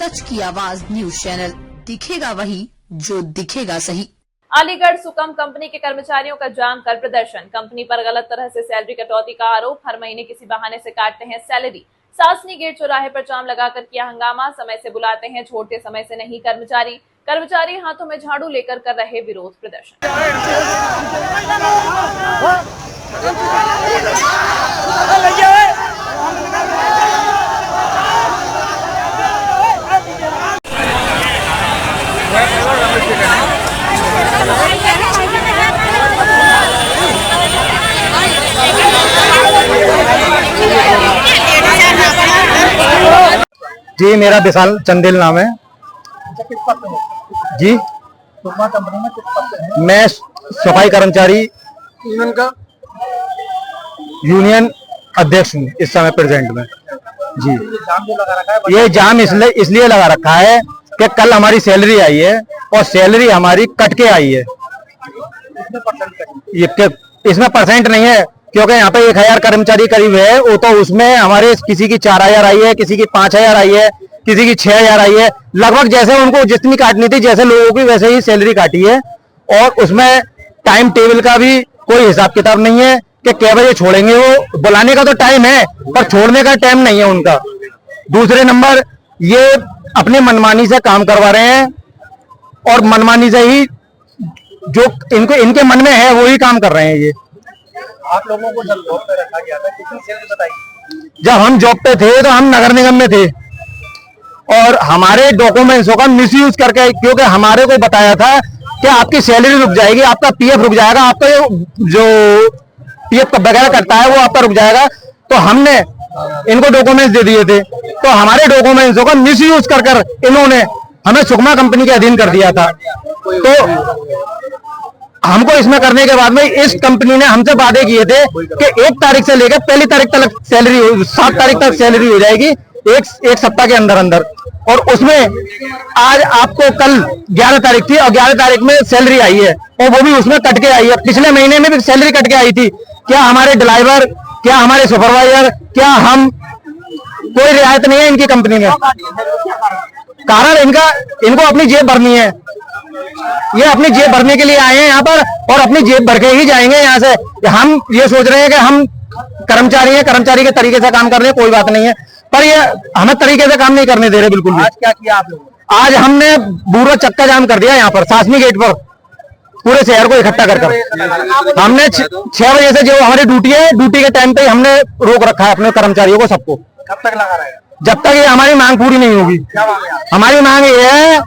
सच की आवाज news channel, दिखेगा वही जो दिखेगा सही। अलीगढ़ सुकम कंपनी के कर्मचारियों का जाम कर प्रदर्शन। कंपनी पर गलत तरह से सैलरी कटौती का आरोप। हर महीने किसी बहाने से काटते हैं सैलरी। सासनी गेट चौराहे पर जाम लगाकर किया हंगामा। समय से बुलाते हैं, छोड़ते समय से नहीं। कर्मचारी हाथों में झाड़ू लेकर कर रहे विरोध प्रदर्शन। जी, मेरा विशाल चंदेल नाम है जी। कंपनी में किस पद पे हैं? मैं सफाई कर्मचारी यूनियन अध्यक्ष हूँ इस समय प्रेजेंट में जी। जाम जो लगा रखा है, ये जाम इसलिए लगा रखा है कि कल हमारी सैलरी आई है और सैलरी हमारी कट के आई है। इसमें परसेंट नहीं है, क्योंकि यहाँ पे 1000 कर्मचारी करीब है। वो तो उसमें हमारे किसी की 4000 आई है, किसी की 5000 आई है, किसी की 6000 आई है। लगभग जैसे उनको जितनी काटनी थी, जैसे लोगों की वैसे ही सैलरी काटी है। और उसमें टाइम टेबल का भी कोई हिसाब किताब नहीं है कि क्या बजे छोड़ेंगे। वो बुलाने का तो टाइम है पर छोड़ने का टाइम नहीं है उनका। दूसरे नंबर, ये अपने मनमानी से काम करवा रहे हैं और मनमानी से ही जो इनके मन में है वो ही काम कर रहे हैं। ये आप लोगों को जब जॉब पे रखा गया था, कितनी सैलरी बताई? जब हम जॉब पे थे तो हम नगर निगम में थे और हमारे डॉक्यूमेंट्सों का मिसयूज करके, क्योंकि हमारे को बताया था कि आपकी सैलरी रुक जाएगी, आपका पीएफ रुक जाएगा, आपका जो पीएफ वगैरह करता है वो आपका रुक जाएगा। तो हमने इनको डॉक्यूमेंट्स दे दिए थे, तो हमारे डॉक्यूमेंट्सों का मिसयूज कर इन्होंने हमें सुकमा कंपनी के अधीन कर दिया था। तो हमको इसमें करने के बाद में इस कंपनी ने हमसे वादे किए थे कि 1 तारीख से लेकर पहली तारीख तक सैलरी, 7 तारीख तक सैलरी हो जाएगी, एक सप्ताह के अंदर अंदर। और उसमें आज आपको कल 11 तारीख थी और 11 तारीख में सैलरी आई है और वो भी उसमें कट के आई है। पिछले महीने में भी सैलरी कट के आई थी। क्या हमारे ड्राइवर, क्या हमारे सुपरवाइजर, क्या हम, कोई रियायत नहीं है इनकी कंपनी में। कारण इनको अपनी जेब भरनी है। ये अपनी जेब भरने के लिए आए हैं यहाँ पर और अपनी जेब भर के ही जाएंगे यहाँ से। हम ये सोच रहे हैं कि हम कर्मचारी हैं, कर्मचारी के तरीके से काम कर रहे हैं, कोई बात नहीं है, पर ये हमें तरीके से काम नहीं करने दे रहे बिल्कुल भी। आज क्या किया आप लोगों ने? आज हमने पूरा चक्का जाम कर दिया यहाँ पर सासनी गेट पर, पूरे शहर को इकट्ठा कर हमने 6 बजे से जो हमारी ड्यूटी है, ड्यूटी के टाइम पे हमने रोक रखा है अपने कर्मचारियों को, सबको। कब तक लगा रहेगा? जब तक ये हमारी मांग पूरी नहीं होगी। हमारी मांग ये है,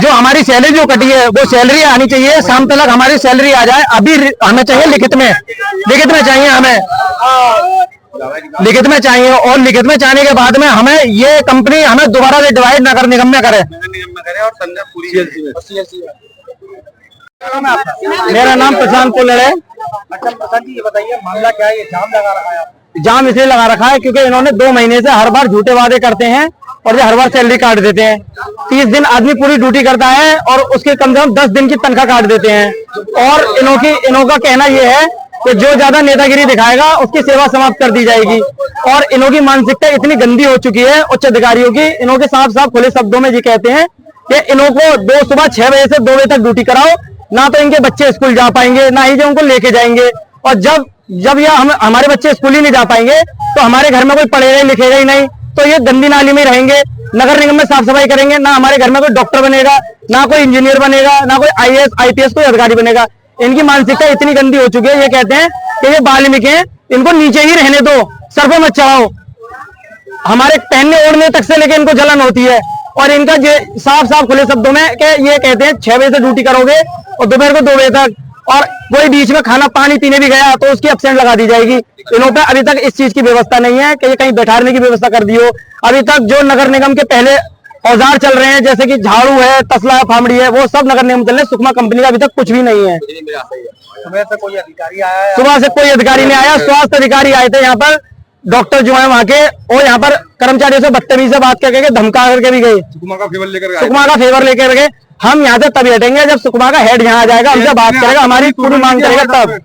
जो हमारी सैलरी जो कटी है वो सैलरी आनी चाहिए, शाम तक हमारी सैलरी आ जाए। अभी हमें चाहिए लिखित में चाहिए, हमें लिखित में चाहिए। और लिखित में चाहने के बाद में हमें ये कंपनी हमें दोबारा से डिवाइड नगर निगम में करे और संजय पूरी। मेरा नाम प्रशांत कोलड़ है। अच्छा प्रशांत जी, ये बताइए मामला क्या है? ये जाम लगा रखा है आपने? जाम इसलिए लगा रखा है क्योंकि इन्होंने 2 महीने से हर बार झूठे वादे करते हैं और ये हर बार सैलरी काट देते हैं। 30 दिन आदमी पूरी ड्यूटी करता है और उसके कम से कम 10 दिन की तनख्वाह काट देते हैं। और इन्हों का कहना यह है कि जो ज्यादा नेतागिरी दिखाएगा उसकी सेवा समाप्त कर दी जाएगी। और इन्हों की मानसिकता इतनी गंदी हो चुकी है उच्च अधिकारियों की। इन्हों के साफ खुले शब्दों में ये कहते हैं कि इन्हों को सुबह 6 बजे से 2 बजे तक ड्यूटी कराओ, ना तो इनके बच्चे स्कूल जा पाएंगे, ना ही जो उनको लेके जाएंगे। और जब यह हमारे बच्चे स्कूल ही नहीं जा पाएंगे तो हमारे घर में कोई पढ़ेगा ही लिखेगा ही नहीं, तो ये गंदी नाली में रहेंगे। नगर निगम में साफ सफाई करेंगे, ना हमारे घर में कोई डॉक्टर बनेगा, ना कोई इंजीनियर बनेगा, ना कोई IAS IPS कोई अधिकारी बनेगा। इनकी मानसिकता इतनी गंदी हो चुकी है, ये कहते हैं कि ये वाल्मीकि हैं, इनको नीचे ही रहने दो, सर पे मत चढ़ाओ। हमारे पहनने ओढ़ने तक से लेके इनको जलन होती है। और इनका साफ खुले शब्दों में कि ये कहते हैं 6 बजे से ड्यूटी करोगे और दोपहर को 2 बजे तक, और कोई बीच में खाना पानी पीने भी गया तो उसकी एब्सेंट लगा दी जाएगी। इन्हों पे अभी तक इस चीज की व्यवस्था नहीं है कि ये कहीं बैठाने की व्यवस्था कर दी हो। अभी तक जो नगर निगम के पहले औजार चल रहे हैं, जैसे कि झाड़ू है, तसला है, फामड़ी है, वो सब नगर निगम चल रहे हैं। सुकमा कंपनी का अभी तक कुछ भी नहीं है। सुबह से कोई अधिकारी आया है? सुबह से कोई अधिकारी नहीं आया। स्वास्थ्य अधिकारी आए थे यहाँ पर, डॉक्टर जो है वहाँ के, और यहाँ पर कर्मचारियों से बदतमीजी से बात करके धमका करके भी गए। सुकमा का फेवर लेकर गए। हम यहाँ से तभी हटेंगे जब सुकमा का हेड यहाँ आ जाएगा, हमसे बात करेगा, हमारी पूरी मांग करेगा तब।